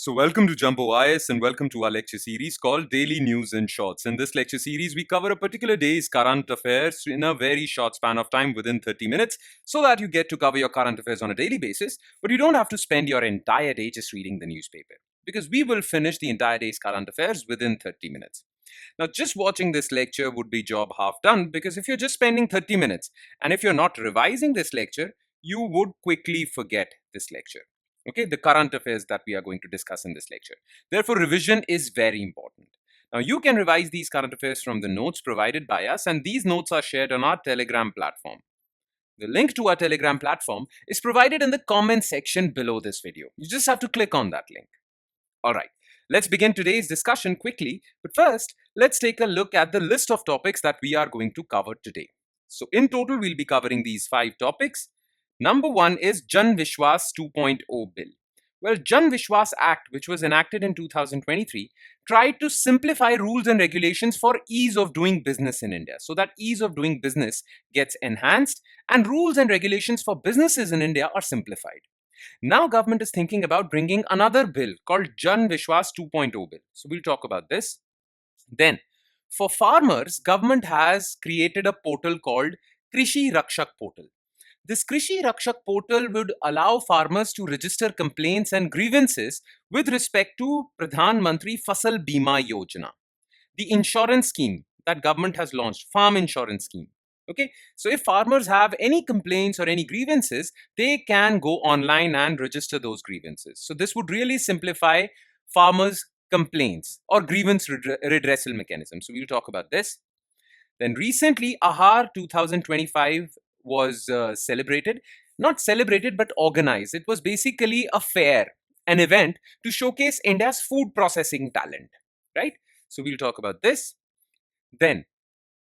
So, welcome to Jumbo IS and welcome to our lecture series called Daily News in Shorts. In this lecture series, we cover a particular day's current affairs in a very short span of time within 30 minutes so that you get to cover your current affairs on a daily basis, but you don't have to spend your entire day just reading the newspaper because we will finish the entire day's current affairs within 30 minutes. Now, just watching this lecture would be job half done because if you're just spending 30 minutes and if you're not revising this lecture, you would quickly forget this lecture. Okay, the current affairs that we are going to discuss in this lecture. Therefore, revision is very important. Now, you can revise these current affairs from the notes provided by us, and these notes are shared on our Telegram platform. The link to our Telegram platform is provided in the comment section below this video. You just have to click on that link. All right, let's begin today's discussion quickly. But first, let's take a look at the list of topics that we are going to cover today. So in total, we'll be covering these 5 topics. Number 1 is Jan Vishwas 2.0 bill. Well, Jan Vishwas Act, which was enacted in 2023, tried to simplify rules and regulations for ease of doing business in India. So that ease of doing business gets enhanced and rules and regulations for businesses in India are simplified. Now government is thinking about bringing another bill called Jan Vishwas 2.0 bill. So we'll talk about this. Then for farmers, government has created a portal called Krishi Rakshak portal. This Krishi Rakshak portal would allow farmers to register complaints and grievances with respect to Pradhan Mantri Fasal Bima Yojana, the insurance scheme that government has launched, farm insurance scheme. Okay, so if farmers have any complaints or any grievances, they can go online and register those grievances. So this would really simplify farmers' complaints or grievance redressal mechanism. So we'll talk about this. Then recently, AAHAR 2025 was celebrated, not celebrated, but organized. It was basically a fair, an event to showcase India's food processing talent, right? So we'll talk about this. Then,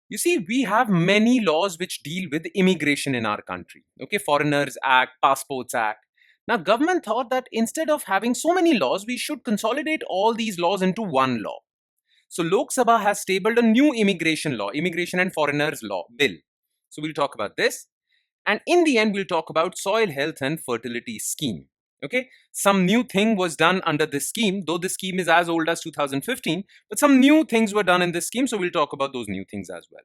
you see, we have many laws which deal with immigration in our country. Okay, Foreigners Act, Passports Act. Now, government thought that instead of having so many laws, we should consolidate all these laws into one law. So Lok Sabha has tabled a new immigration law, immigration and foreigners law bill. So we'll talk about this. And in the end, we'll talk about soil health and fertility scheme. Okay, some new thing was done under this scheme, though this scheme is as old as 2015, but some new things were done in this scheme. So we'll talk about those new things as well.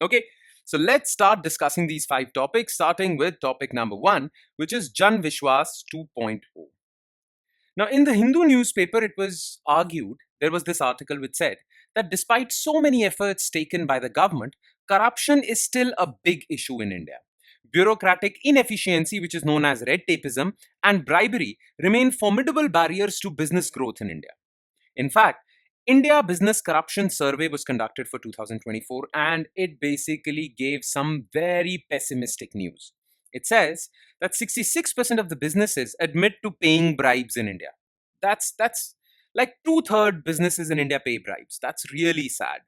Okay, so let's start discussing these 5 topics, starting with topic number 1, which is Jan Vishwas 2.0. Now, in the Hindu newspaper, it was argued, there was this article which said that despite so many efforts taken by the government, corruption is still a big issue in India. Bureaucratic inefficiency, which is known as red tapeism, and bribery remain formidable barriers to business growth in India. In fact, India Business Corruption Survey was conducted for 2024 and it basically gave some very pessimistic news. It says that 66% of the businesses admit to paying bribes in India. That's like 2/3 businesses in India pay bribes. That's really sad.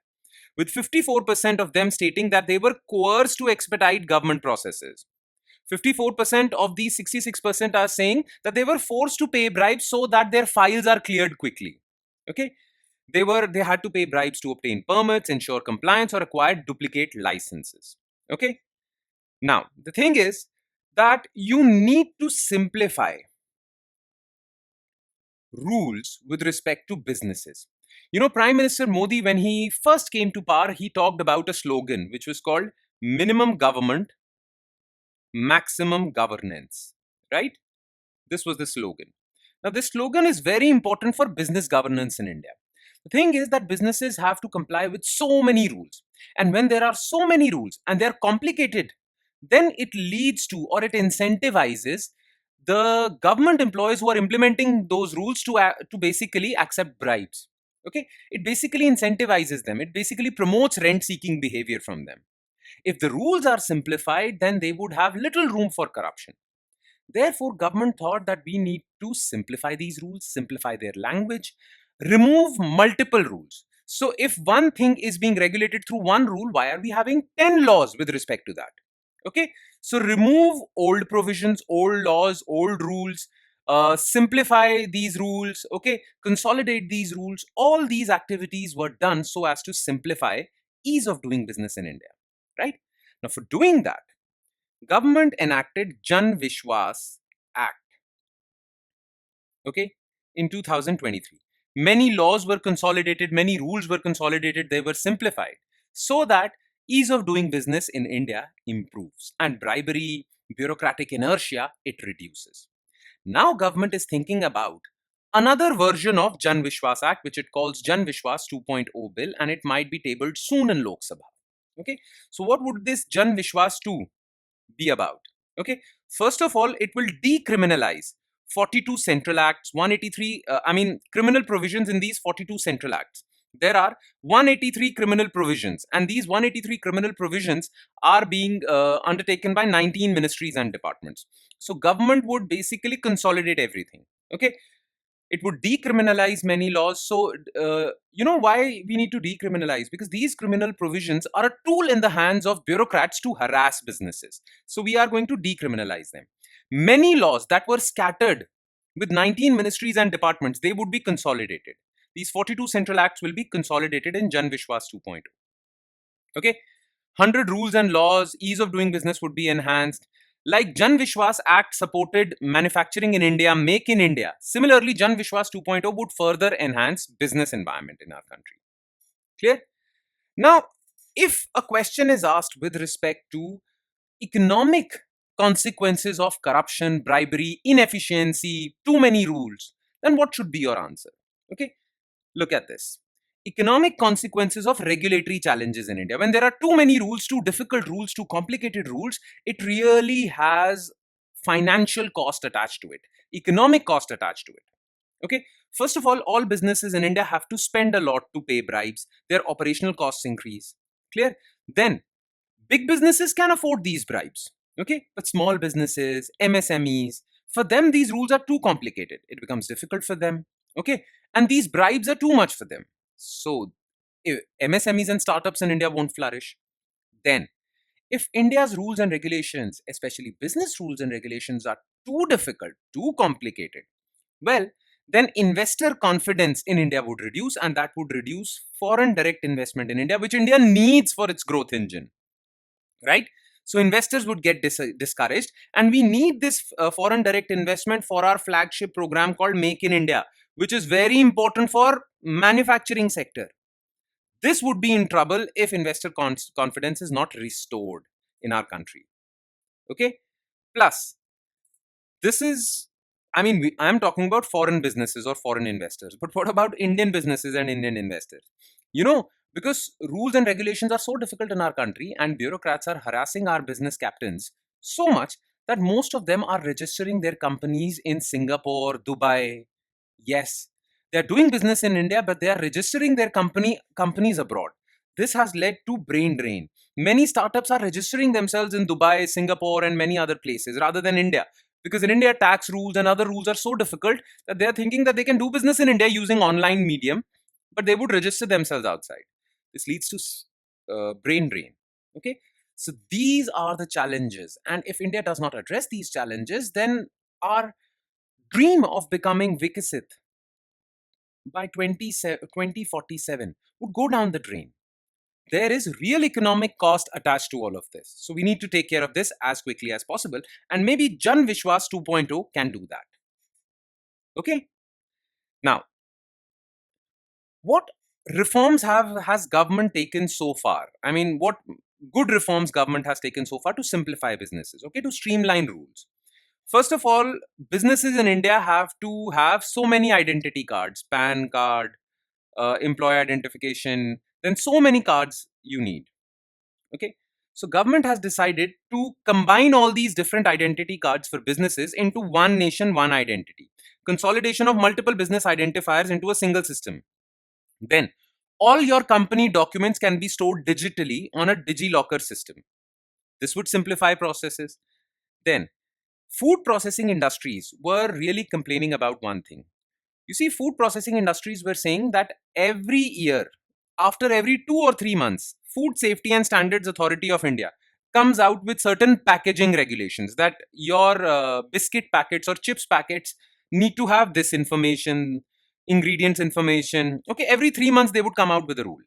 With 54% of them stating that they were coerced to expedite government processes. 54% of these 66% are saying that they were forced to pay bribes so that their files are cleared quickly. Okay? They had to pay bribes to obtain permits, ensure compliance, or acquire duplicate licenses. Okay? Now, the thing is that you need to simplify rules with respect to businesses. You know, Prime Minister Modi, when he first came to power, he talked about a slogan which was called minimum government, maximum governance, right? This was the slogan. Now, this slogan is very important for business governance in India. The thing is that businesses have to comply with so many rules. And when there are so many rules and they're complicated, then it leads to or it incentivizes the government employees who are implementing those rules to basically accept bribes. Okay, it basically incentivizes them. It basically promotes rent-seeking behavior from them. If the rules are simplified, then they would have little room for corruption. Therefore, government thought that we need to simplify these rules, simplify their language, remove multiple rules. So if one thing is being regulated through one rule, why are we having 10 laws with respect to that? Okay, so remove old provisions, old laws, old rules, simplify these rules, okay, consolidate these rules. All these activities were done so as to simplify ease of doing business in India, right? Now, for doing that, government enacted Jan Vishwas Act. Okay, in 2023. Many laws were consolidated, many rules were consolidated, they were simplified so that ease of doing business in India improves and bribery, bureaucratic inertia, it reduces. Now government is thinking about another version of Jan Vishwas Act, which it calls Jan Vishwas 2.0 bill, and it might be tabled soon in Lok Sabha. Okay, so what would this Jan Vishwas 2 be about? Okay, first of all, it will decriminalize 42 central acts, 183, criminal provisions in these 42 central acts. There are 183 criminal provisions, and these 183 criminal provisions are being undertaken by 19 ministries and departments. So government would basically consolidate everything. Okay, it would decriminalize many laws. So, you know why we need to decriminalize? Because these criminal provisions are a tool in the hands of bureaucrats to harass businesses. So, we are going to decriminalize them. Many laws that were scattered with 19 ministries and departments, they would be consolidated. These 42 central acts will be consolidated in Jan Vishwas 2.0. Okay, 100 rules and laws, ease of doing business would be enhanced. Like Jan Vishwas Act supported manufacturing in India, make in India. Similarly, Jan Vishwas 2.0 would further enhance business environment in our country. Clear? Now, if a question is asked with respect to economic consequences of corruption, bribery, inefficiency, too many rules, then what should be your answer? Okay, look at this. Economic consequences of regulatory challenges in India. When there are too many rules, too difficult rules, too complicated rules, it really has financial cost attached to it, economic cost attached to it. Okay, first of all businesses in India have to spend a lot to pay bribes, their operational costs increase. Clear? Then big businesses can afford these bribes. Okay, but small businesses, MSMEs, for them these rules are too complicated, it becomes difficult for them. Okay, and these bribes are too much for them. So MSMEs and startups in India won't flourish. Then if India's rules and regulations, especially business rules and regulations, are too difficult, too complicated, well, then investor confidence in India would reduce, and that would reduce foreign direct investment in India, which India needs for its growth engine. Right? So investors would get discouraged, and we need this foreign direct investment for our flagship program called Make in India, which is very important for manufacturing sector. This would be in trouble if investor confidence is not restored in our country. Okay. Plus, this is, I'm talking about foreign businesses or foreign investors, but what about Indian businesses and Indian investors? You know, because rules and regulations are so difficult in our country and bureaucrats are harassing our business captains so much that most of them are registering their companies in Singapore, Dubai. Yes, they are doing business in India, but they are registering their companies abroad. This has led to brain drain. Many startups are registering themselves in Dubai, Singapore, and many other places rather than India. Because in India, tax rules and other rules are so difficult that they are thinking that they can do business in India using online medium, but they would register themselves outside. This leads to brain drain. Okay, so these are the challenges, and if India does not address these challenges, then our dream of becoming Vikasit by 2047 would go down the drain. There is real economic cost attached to all of this. So we need to take care of this as quickly as possible. And maybe Jan Vishwas 2.0 can do that. Okay. Now, what reforms has government taken so far? I mean, what good reforms government has taken so far to simplify businesses, okay, to streamline rules? First of all, businesses in India have to have so many identity cards, PAN card, employee identification, then so many cards you need. Okay. So government has decided to combine all these different identity cards for businesses into one nation, one identity. Consolidation of multiple business identifiers into a single system. Then all your company documents can be stored digitally on a DigiLocker system. This would simplify processes. Then food processing industries were really complaining about one thing. You see, food processing industries were saying that every year, after every 2 or 3 months, Food Safety and Standards Authority of India comes out with certain packaging regulations that your biscuit packets or chips packets need to have this information, ingredients information. Okay, every 3 months they would come out with a rule.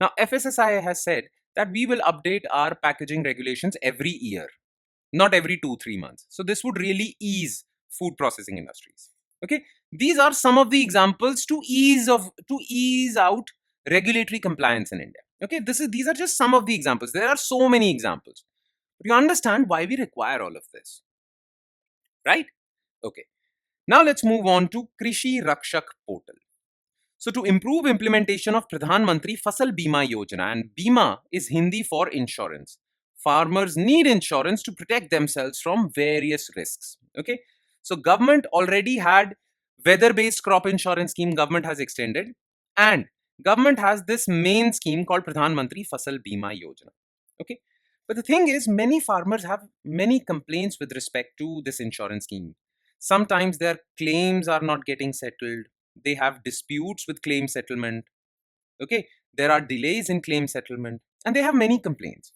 Now, FSSAI has said that we will update our packaging regulations every year, not every 2 3 months. So this would really ease food processing industries. Okay, These are some of the examples to ease out regulatory compliance in India. Okay, these are just some of the examples. There are so many examples. But you understand why we require all of this, right? Okay. Now let's move on to Krishi Rakshak portal. So to improve implementation of Pradhan Mantri Fasal Bima Yojana, and Bima is Hindi for insurance. Farmers need insurance to protect themselves from various risks. Okay. So government already had weather-based crop insurance scheme government has extended, and government has this main scheme called Pradhan Mantri Fasal Bima Yojana. Okay. But the thing is, many farmers have many complaints with respect to this insurance scheme. Sometimes their claims are not getting settled. They have disputes with claim settlement. Okay, there are delays in claim settlement, and they have many complaints.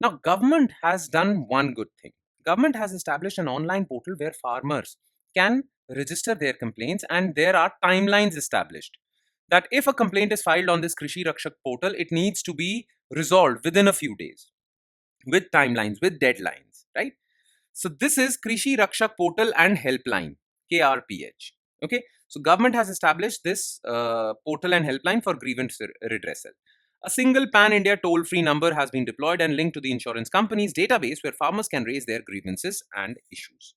Now government has done one good thing. Government has established an online portal where farmers can register their complaints, and there are timelines established that if a complaint is filed on this Krishi Rakshak portal, it needs to be resolved within a few days, with timelines, with deadlines, right? So this is Krishi Rakshak portal and helpline, KRPH. Okay, so government has established this portal and helpline for grievance redressal. A single pan-India toll-free number has been deployed and linked to the insurance company's database where farmers can raise their grievances and issues.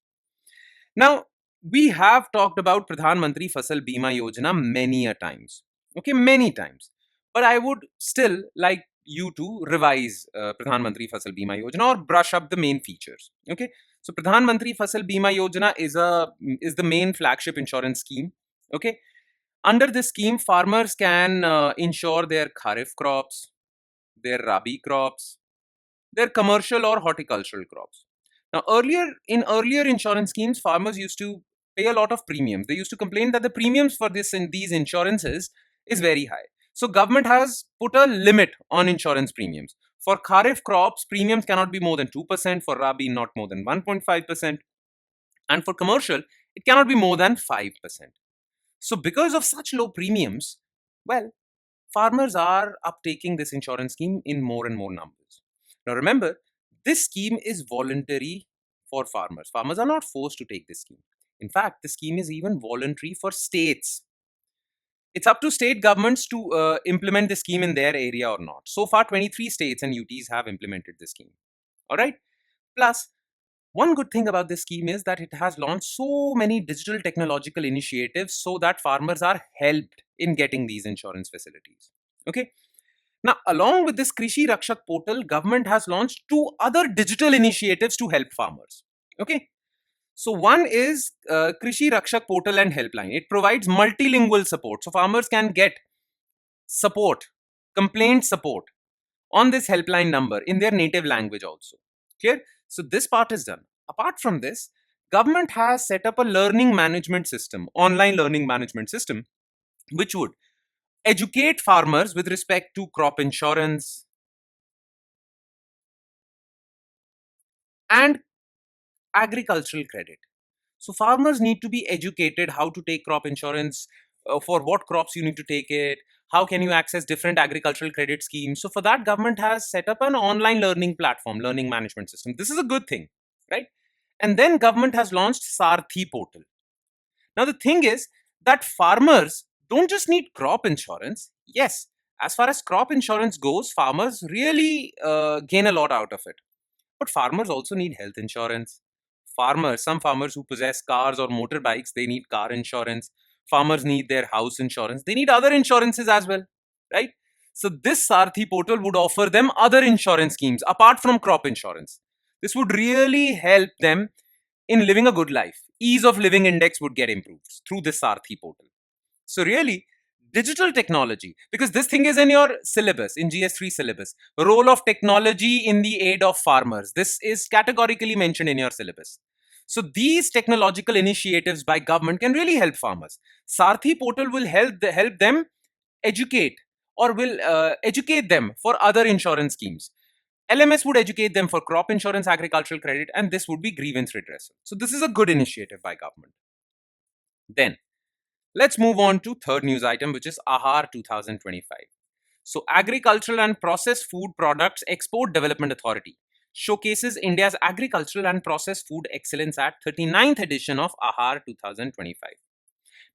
Now, we have talked about Pradhan Mantri Fasal Bima Yojana many a times. Okay, many times. But I would still like you to revise Pradhan Mantri Fasal Bima Yojana or brush up the main features. Okay, so Pradhan Mantri Fasal Bima Yojana is the main flagship insurance scheme. Okay, under this scheme, farmers can insure their kharif crops, their rabi crops, their commercial or horticultural crops. Now, earlier insurance schemes, farmers used to pay a lot of premiums. They used to complain that the premiums for this in these insurances is very high. So, government has put a limit on insurance premiums. For kharif crops, premiums cannot be more than 2%. For rabi, not more than 1.5%. And for commercial, it cannot be more than 5%. So, because of such low premiums, well, farmers are uptaking this insurance scheme in more and more numbers. Now, remember, this scheme is voluntary for farmers. Farmers are not forced to take this scheme. In fact, the scheme is even voluntary for states. It's up to state governments to implement the scheme in their area or not. So far, 23 states and UTs have implemented the scheme. All right. Plus, one good thing about this scheme is that it has launched so many digital technological initiatives so that farmers are helped in getting these insurance facilities. Okay. Now, along with this Krishi Rakshak portal, government has launched two other digital initiatives to help farmers. Okay. So one is Krishi Rakshak portal and helpline. It provides multilingual support. So farmers can get support, complaint support on this helpline number in their native language also. Clear? So this part is done. Apart from this, government has set up a learning management system, online learning management system, which would educate farmers with respect to crop insurance and agricultural credit. So farmers need to be educated how to take crop insurance, for what crops you need to take it, how can you access different agricultural credit schemes. So for that, government has set up an online learning platform, learning management system. This is a good thing, right? And then government has launched Sarthi portal. Now the thing is that farmers don't just need crop insurance. Yes, as far as crop insurance goes, farmers really gain a lot out of it. But farmers also need health insurance. Some farmers who possess cars or motorbikes, they need car insurance. Farmers need their house insurance. They need other insurances as well, right? So this Sarthi portal would offer them other insurance schemes apart from crop insurance. This would really help them in living a good life. Ease of living index would get improved through this Sarthi portal. So really, digital technology, because this thing is in your syllabus, in GS3 syllabus, role of technology in the aid of farmers. This is categorically mentioned in your syllabus. So these technological initiatives by government can really help farmers. Sarthi portal will help them educate or will educate them for other insurance schemes. LMS would educate them for crop insurance, agricultural credit, and this would be grievance redressal. So this is a good initiative by government. Then let's move on to third news item, which is AAHAR 2025. So Agricultural and Processed Food Products Export Development Authority showcases India's agricultural and processed food excellence at 39th edition of AAHAR 2025.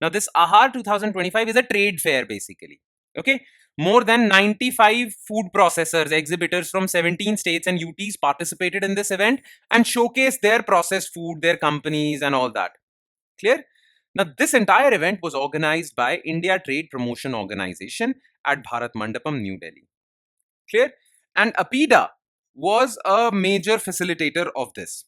Now, this AAHAR 2025 is a trade fair basically. Okay, more than 95 food processors, exhibitors from 17 states and UTs participated in this event and showcased their processed food, their companies, and all that. Clear? Now, this entire event was organized by India Trade Promotion Organization at Bharat Mandapam, New Delhi. Clear? And APIDA was a major facilitator of this.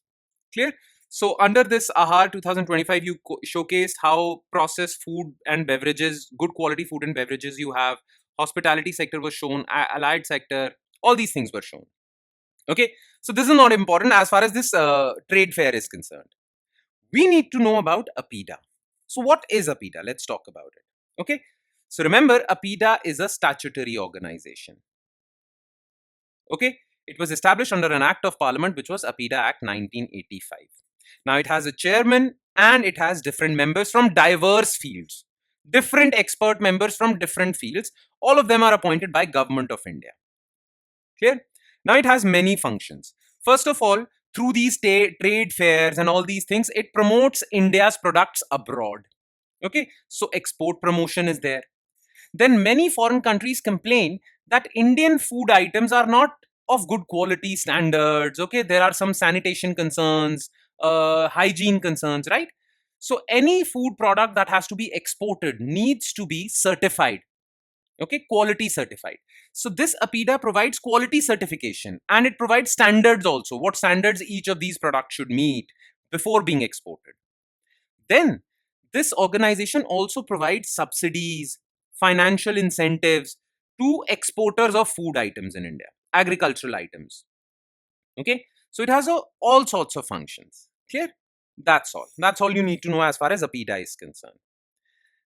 Clear? So under this AHAR 2025, you showcased how processed food and beverages, good quality food and beverages you have. Hospitality sector was shown, allied sector, all these things were shown. Okay, so this is not important as far as this trade fair is concerned. We need to know about APIDA. So what is APIDA? Let's talk about it. Okay, so remember, APIDA is a statutory organization. Okay, it was established under an act of parliament which was APIDA Act 1985. Now it has a chairman and it has different members from diverse fields, different expert members from different fields. All of them are appointed by Government of India. Clear? Now it has many functions. First of all, through these trade fairs and all these things, it promotes India's products abroad. Okay, so export promotion is there. Then many foreign countries complain that Indian food items are not of good quality standards. Okay, there are some sanitation concerns, hygiene concerns, right? So any food product that has to be exported needs to be certified. Okay, quality certified. So this APIDA provides quality certification and it provides standards also, what standards each of these products should meet before being exported. Then this organization also provides subsidies, financial incentives to exporters of food items in India, agricultural items. Okay, so it has all sorts of functions. Clear? That's all. That's all you need to know as far as APIDA is concerned.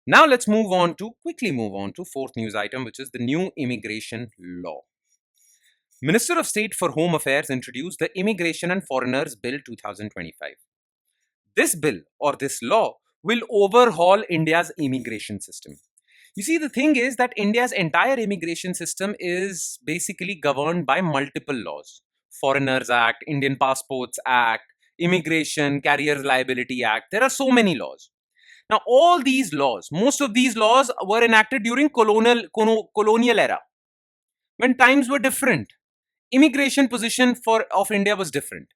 Now let's quickly move on to fourth news item, which is the new immigration law. Minister of State for Home Affairs introduced the Immigration and Foreigners Bill 2025. This bill or this law will overhaul India's immigration system. You see, the thing is that India's entire immigration system is basically governed by multiple laws. Foreigners Act, Indian Passports Act, Immigration, Carriers Liability Act. There are so many laws. Now, all these laws, most of these laws were enacted during colonial era, when times were different. Immigration position of India was different.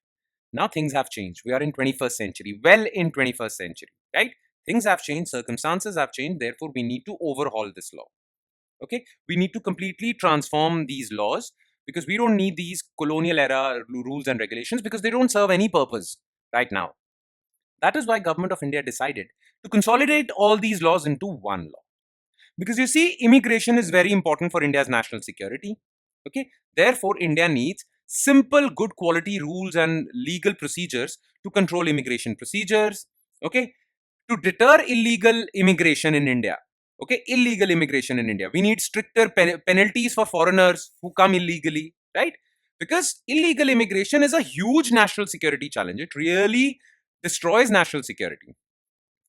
Now things have changed. We are in 21st century, well in 21st century, right? Things have changed, circumstances have changed, therefore we need to overhaul this law. Okay, we need to completely transform these laws because we don't need these colonial era rules and regulations because they don't serve any purpose right now. That is why Government of India decided to consolidate all these laws into one law. Because you see, immigration is very important for India's national security. Okay, therefore India needs simple, good quality rules and legal procedures to control immigration procedures. Okay, to deter illegal immigration in India. Okay, illegal immigration in India. We need stricter penalties for foreigners who come illegally, right? Because illegal immigration is a huge national security challenge. It really destroys national security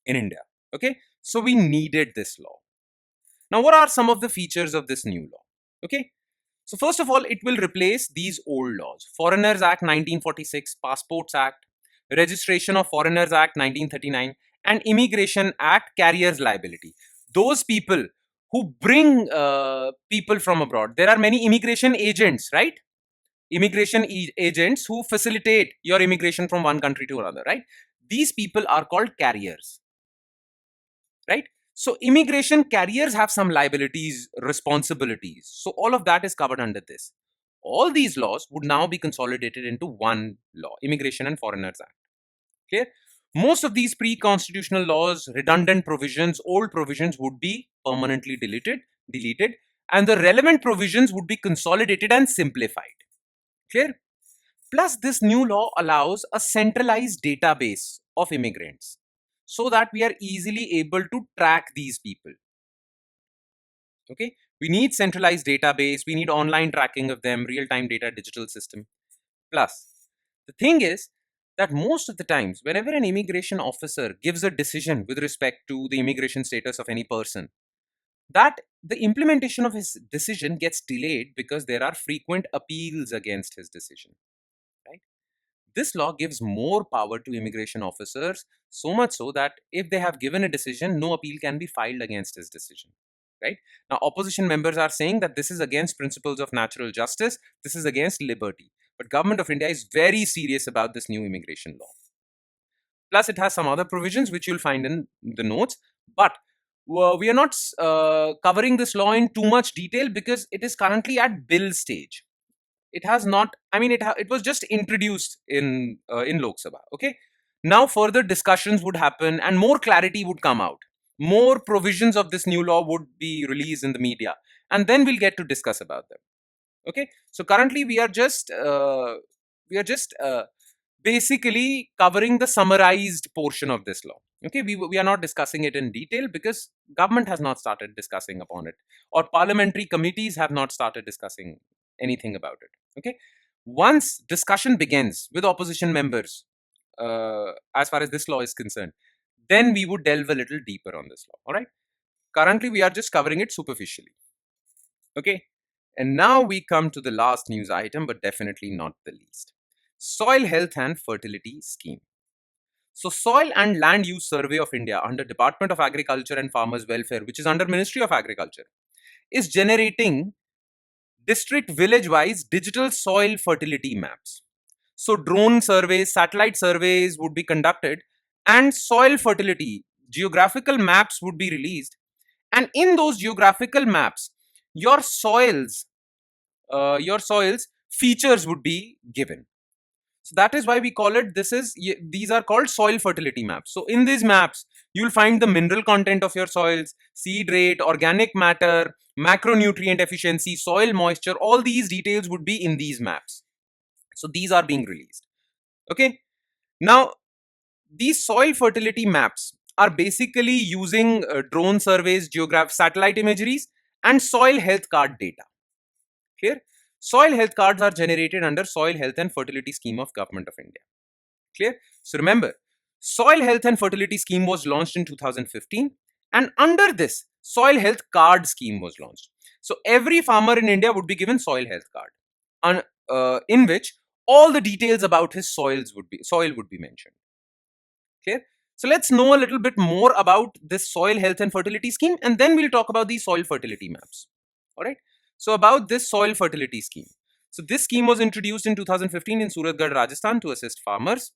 in India. Okay, so we needed this law. Now, what are some of the features of this new law? Okay, so first of all, it will replace these old laws. Foreigners Act 1946, Passports Act, Registration of Foreigners Act 1939, and Immigration Act Carriers Liability. Those people who bring people from abroad. There are many immigration agents, right? Immigration agents who facilitate your immigration from one country to another, right? These people are called carriers, right? So immigration carriers have some liabilities, responsibilities. So all of that is covered under this. All these laws would now be consolidated into one law, Immigration and Foreigners Act. Clear? Most of these pre-constitutional laws, redundant provisions, old provisions would be permanently deleted, and the relevant provisions would be consolidated and simplified. Clear? Plus, this new law allows a centralized database of immigrants so that we are easily able to track these people. Okay, we need centralized database, we need online tracking of them, real-time data, digital system. Plus, the thing is that most of the times, whenever an immigration officer gives a decision with respect to the immigration status of any person, that the implementation of his decision gets delayed because there are frequent appeals against his decision, right? This law gives more power to immigration officers, so much so that if they have given a decision, no appeal can be filed against his decision. Right? Now, opposition members are saying that this is against principles of natural justice, this is against liberty. But Government of India is very serious about this new immigration law. Plus, it has some other provisions which you'll find in the notes. But we are not covering this law in too much detail because it is currently at bill stage. It has not. I mean, it was just introduced in Lok Sabha. Okay. Now further discussions would happen and more clarity would come out. More provisions of this new law would be released in the media, and then we'll get to discuss about them. Okay. So currently we are just basically covering the summarized portion of this law. Okay, we are not discussing it in detail because government has not started discussing upon it, or parliamentary committees have not started discussing anything about it. Okay, once discussion begins with opposition members, as far as this law is concerned, then we would delve a little deeper on this law. All right, currently we are just covering it superficially. Okay, and now we come to the last news item, but definitely not the least. Soil Health and Fertility Scheme. So, Soil and Land Use Survey of India under Department of Agriculture and Farmers Welfare, which is under Ministry of Agriculture, is generating district village-wise digital soil fertility maps. So, drone surveys, satellite surveys would be conducted, and soil fertility geographical maps would be released. And in those geographical maps, your soils features would be given. So that is why we call it, these are called soil fertility maps. So in these maps, you'll find the mineral content of your soils, seed rate, organic matter, macronutrient efficiency, soil moisture, all these details would be in these maps. So these are being released. Okay. Now, these soil fertility maps are basically using drone surveys, satellite imageries, and soil health card data. Clear? Soil health cards are generated under Soil Health and Fertility Scheme of Government of India. Clear? So remember, Soil Health and Fertility Scheme was launched in 2015, and under this, Soil Health Card Scheme was launched. So every farmer in India would be given Soil Health Card, in which all the details about his soil would be mentioned. Clear? So let's know a little bit more about this Soil Health and Fertility Scheme, and then we'll talk about these soil fertility maps. All right. So about this soil fertility scheme. So this scheme was introduced in 2015 in Suratgarh, Rajasthan to assist farmers.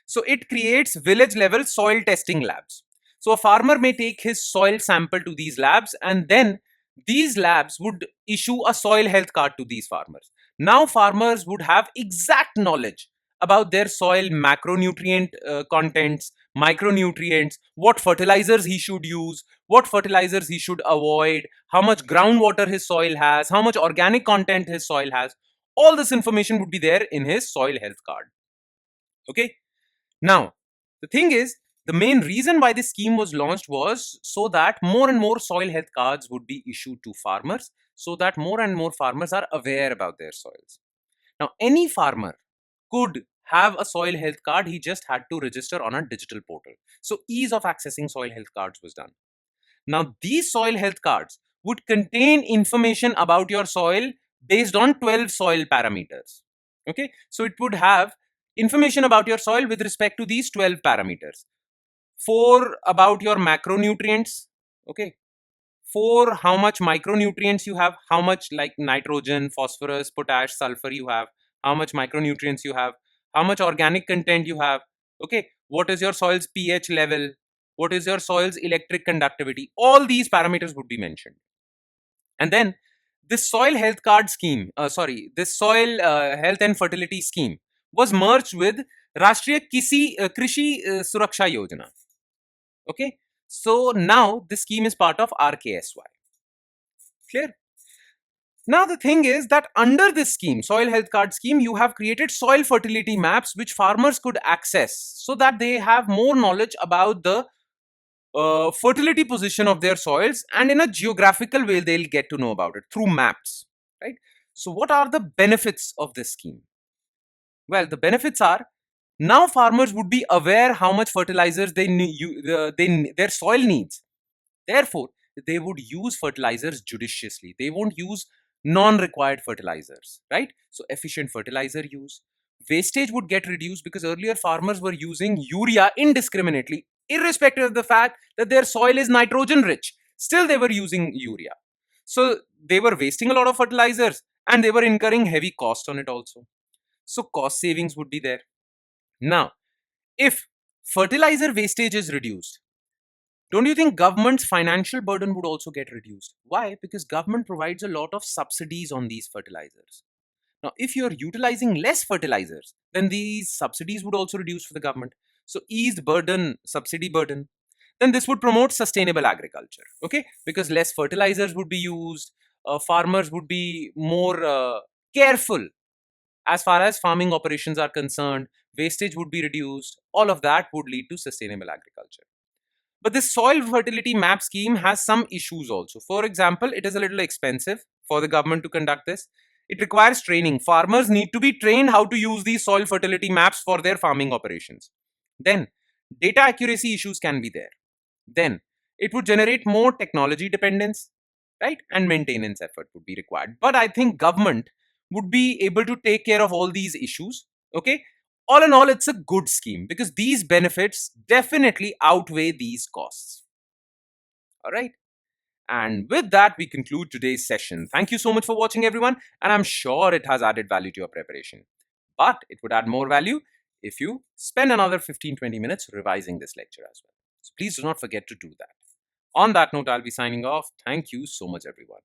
So it creates village level soil testing labs. So a farmer may take his soil sample to these labs, and then these labs would issue a soil health card to these farmers. Now farmers would have exact knowledge about their soil macronutrient contents, micronutrients, what fertilizers he should use, what fertilizers he should avoid, how much groundwater his soil has, how much organic content his soil has. All this information would be there in his soil health card. Okay. Now, the thing is, the main reason why this scheme was launched was so that more and more soil health cards would be issued to farmers, so that more and more farmers are aware about their soils. Now, any farmer could have a soil health card, he just had to register on a digital portal. So, ease of accessing soil health cards was done. Now, these soil health cards would contain information about your soil based on 12 soil parameters. Okay, so it would have information about your soil with respect to these 12 parameters. 4 about your macronutrients. Okay, 4 how much micronutrients you have, how much like nitrogen, phosphorus, potash, sulfur you have, how much micronutrients you have, how much organic content you have. Okay, what is your soil's pH level, what is your soil's electric conductivity, all these parameters would be mentioned. And then this soil health card scheme, this soil health and fertility scheme was merged with Rashtriya Krishi Suraksha Yojana. Okay, so now this scheme is part of RKSY. Clear? Now the thing is that under this scheme, soil health card scheme, you have created soil fertility maps which farmers could access so that they have more knowledge about the fertility position of their soils, and in a geographical way they'll get to know about it through maps, right? So what are the benefits of this scheme? Well, the benefits are, now farmers would be aware how much fertilizers their soil needs. Therefore, they would use fertilizers judiciously. They won't use non-required fertilizers, right? So efficient fertilizer use, wastage would get reduced because earlier farmers were using urea indiscriminately, irrespective of the fact that their soil is nitrogen rich. Still, they were using urea. So they were wasting a lot of fertilizers and they were incurring heavy cost on it also. So cost savings would be there. Now, if fertilizer wastage is reduced, don't you think government's financial burden would also get reduced? Why? Because government provides a lot of subsidies on these fertilizers. Now, if you're utilizing less fertilizers, then these subsidies would also reduce for the government. So, eased burden, subsidy burden. Then this would promote sustainable agriculture, okay? Because less fertilizers would be used, farmers would be more careful as far as farming operations are concerned, wastage would be reduced. All of that would lead to sustainable agriculture. But this soil fertility map scheme has some issues also. For example, it is a little expensive for the government to conduct this. It requires training. Farmers need to be trained how to use these soil fertility maps for their farming operations. Then, data accuracy issues can be there. Then, it would generate more technology dependence, right? And maintenance effort would be required. But I think government would be able to take care of all these issues, okay? All in all, it's a good scheme because these benefits definitely outweigh these costs. All right. And with that, we conclude today's session. Thank you so much for watching, everyone. And I'm sure it has added value to your preparation. But it would add more value if you spend another 15-20 minutes revising this lecture as well. So please do not forget to do that. On that note, I'll be signing off. Thank you so much, everyone.